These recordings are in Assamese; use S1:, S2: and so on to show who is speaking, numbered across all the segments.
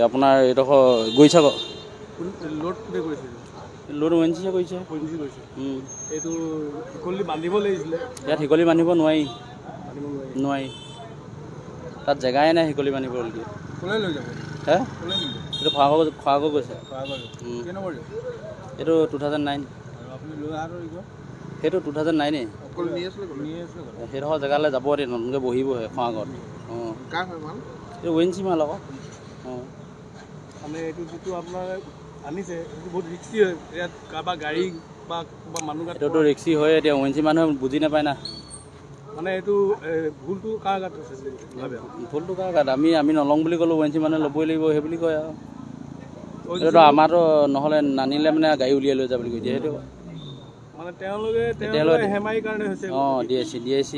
S1: আপোনাৰ এইডোখৰ গৈছে
S2: লোড কোনে কৰিছে
S1: লোড ONGC কৰিছে
S2: এইটো শিকলি বান্ধিব লাগিছিলে
S1: ইয়াত শিকলি বান্ধিব নোৱাৰি তাত জেগাই নাই শিকলি বান্ধিবলগীয়া
S2: কোনে লৈ যাব
S1: হে এইটো খোৱাগৈ গৈছে এইটো 2009
S2: আপুনি লৈ আৰু
S1: সেইটো 2009 সেইডোখৰ জেগালৈ যাব এতিয়া নতুনকৈ বহিবহে খোৱাগত এইটো ONGC মাল আকৌ
S2: মানে এইটো যিটো আপোনাৰ আনিছে সেইটো বহুত ৰিক্সি হয় ইয়াত কাৰোবাৰ গাড়ী বা মানুহ
S1: এইটোতো ৰিক্সি হয় এতিয়া ONGC মানুহে বুজি নাপায় না
S2: মানে এইটো ভুলটো কাৰ গাত আছে
S1: ভুলটো কাৰ গাত আমি নলওঁ বুলি ক'লোঁ ONGC মানুহে ল'বই লাগিব সেই বুলি কয় আৰু এইটোতো আমাৰতো নহ'লে নানিলে মানে গাড়ী উলিয়াই লৈ যাব বুলি কৈ দিয়ে সেইটো
S2: মানে তেওঁলোকে হেমাই কাৰণে হৈছে
S1: DIC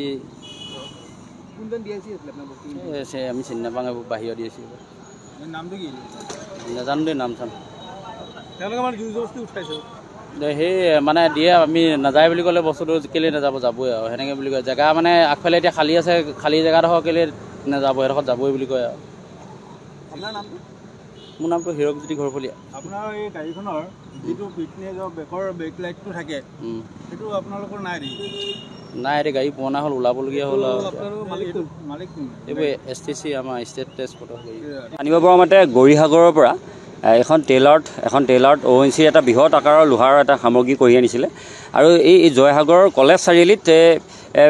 S2: কোনজন DIC আছিলে
S1: আমি চিনি নাপাওঁ এইবোৰ বাহিৰৰ DIC
S2: নামটো কি
S1: নাজানো দেই নাম চাম
S2: তেওঁলোকে মানে জোৰ জবস্তি উঠাইছে
S1: সেই মানে দিয়ে আমি নাযায় বুলি ক'লে বস্তুটো কেলৈ নাযাব যাবই আৰু সেনেকৈ বুলি কয় জেগা মানে আগফালে এতিয়া খালী আছে খালী জেগাডোখৰ কেলৈ নাযাব এডোখৰত যাবই বুলি কয় আৰু
S2: আপোনাৰ নামটো
S1: মোৰ নামটো হীৰকজ্যোতি ঘৰফলীয়া
S2: আপোনাৰ এই গাড়ীখনৰ যিটো ফিটনেছৰ বেকৰ বেক লাইটটো থাকে সেইটো আপোনালোকৰ নাই
S1: এতিয়া গাড়ী পুৰণা হ'ল ওলাবলগীয়া হ'ল আৰু এইবোৰ STC আমাৰ ষ্টেট ট্ৰেন্সপৰ্ট আনিব পৰা মতে গৌৰীসাগৰৰ পৰা এখন ট্ৰেইলাৰত ONGC এটা বৃহৎ আকাৰৰ লোহাৰ এটা সামগ্ৰী কঢ়িয়াই আনিছিলে আৰু এই জয়সাগৰ কলেজ চাৰিআলিত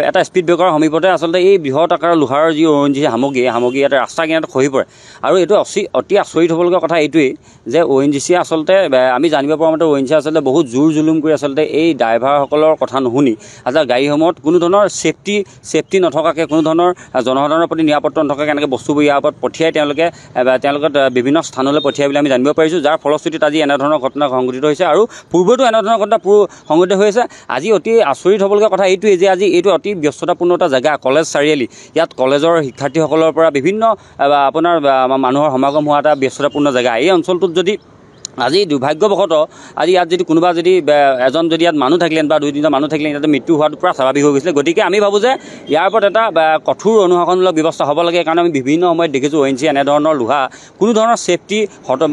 S1: এটা স্পীড ব্ৰেকৰ সমীপতে আচলতে এই বৃহৎ আকাৰৰ লোহাৰৰ যি ONGC সামগ্ৰী এটা ৰাস্তা কিনাৰত খহি পৰে আৰু এইটো অতি আচৰিত হ'বলগীয়া কথা এইটোৱেই যে ONGC আচলতে আমি জানিব পৰা মতে ONGC আচলতে বহুত জোৰ জুলুম কৰি আচলতে এই ড্ৰাইভাৰসকলৰ কথা নুশুনি আচলতে গাড়ীসমূহত কোনো ধৰণৰ ছেফটি নথকাকৈ কোনো ধৰণৰ জনসাধাৰণৰ প্ৰতি নিৰাপত্তা নথকাকৈ এনেকৈ বস্তুবোৰ ইয়াৰ ওপৰত পঠিয়াই তেওঁলোকে বিভিন্ন স্থানলৈ পঠিয়াই বুলি আমি জানিব পাৰিছোঁ যাৰ ফলশ্ৰুতিত আজি এনেধৰণৰ ঘটনা সংঘটিত হৈছে আৰু পূৰ্বতো এনেধৰণৰ ঘটনা সংঘটিত হৈ আছে আজি অতি আচৰিত হ'বলগীয়া কথা এইটোৱেই যে আজি এইটো অতি ব্যস্ততাপূৰ্ণ এটা জেগা কলেজ চাৰিআলি ইয়াত কলেজৰ শিক্ষাৰ্থীসকলৰ পৰা বিভিন্ন আপোনাৰ মানুহৰ সমাগম হোৱা এটা ব্যস্ততাপূৰ্ণ জেগা এই অঞ্চলটোত যদি আজি দুৰ্ভাগ্যবশতঃ আজি ইয়াত যদি কোনোবা এজন ইয়াত মানুহ থাকিলেন বা 2-3টা মানুহ থাকিলেন ইয়াতে মৃত্যু হোৱাটো পূৰা স্বাভাৱিক হৈ গৈছিলে গতিকে আমি ভাবোঁ যে ইয়াৰ ওপৰত এটা কঠোৰ অনুশাসনমূলক ব্যৱস্থা হ'ব লাগে কাৰণ আমি বিভিন্ন সময়ত দেখিছোঁ ONGC এনেধৰণৰ লোহা কোনো ধৰণৰ ছেফটি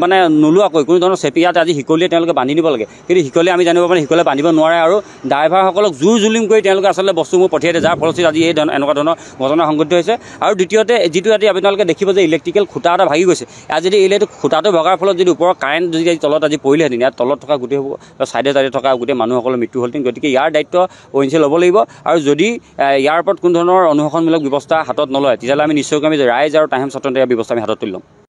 S1: মানে নোলোৱাকৈ কোনো ধৰণৰ ছেফটি ইয়াত আজি শিকলিয়ে তেওঁলোকে বান্ধি দিব লাগে কিন্তু শিকলিয়ে আমি জানিব পাৰোঁ শিকলিয়ে বান্ধিব নোৱাৰে আৰু ড্ৰাইভাৰসকলক জোৰ জুলুম কৰি তেওঁলোকে আচলতে বস্তুবোৰ পঠিয়াই দিয়ে যাৰ ফলশ্ৰুতিত আজি এনেকুৱা ধৰণৰ ঘটনা সংঘটিত হৈছে আৰু দ্বিতীয়তে যিটো আজি আপোনালোকে দেখিব যে ইলেক্ট্ৰিকেল খুঁটা এটা ভাগি গৈছে ইয়াত যদি খুঁটাটো ভগাৰ ফলত যদি ওপৰৰ কাৰেণ্ট যদি তলত আজি পৰিলেহেঁতেন ইয়াত তলত থকা গোটেই ছাইডে থকা গোটেই মানুহসকলৰ মৃত্যু হ'লহেঁতেন গতিকে ইয়াৰ দায়িত্ব ONGC ল'ব লাগিব আৰু যদি ইয়াৰ ওপৰত কোনো ধৰণৰ অনুশাসনমূলক ব্যৱস্থা হাতত নলয় তেতিয়াহ'লে আমি নিশ্চয়কৈ ৰাইজ আৰু তাহেম স্বতন্ত্ৰ ইয়াৰ ব্যৱস্থা আমি হাতত তুলি ল'ম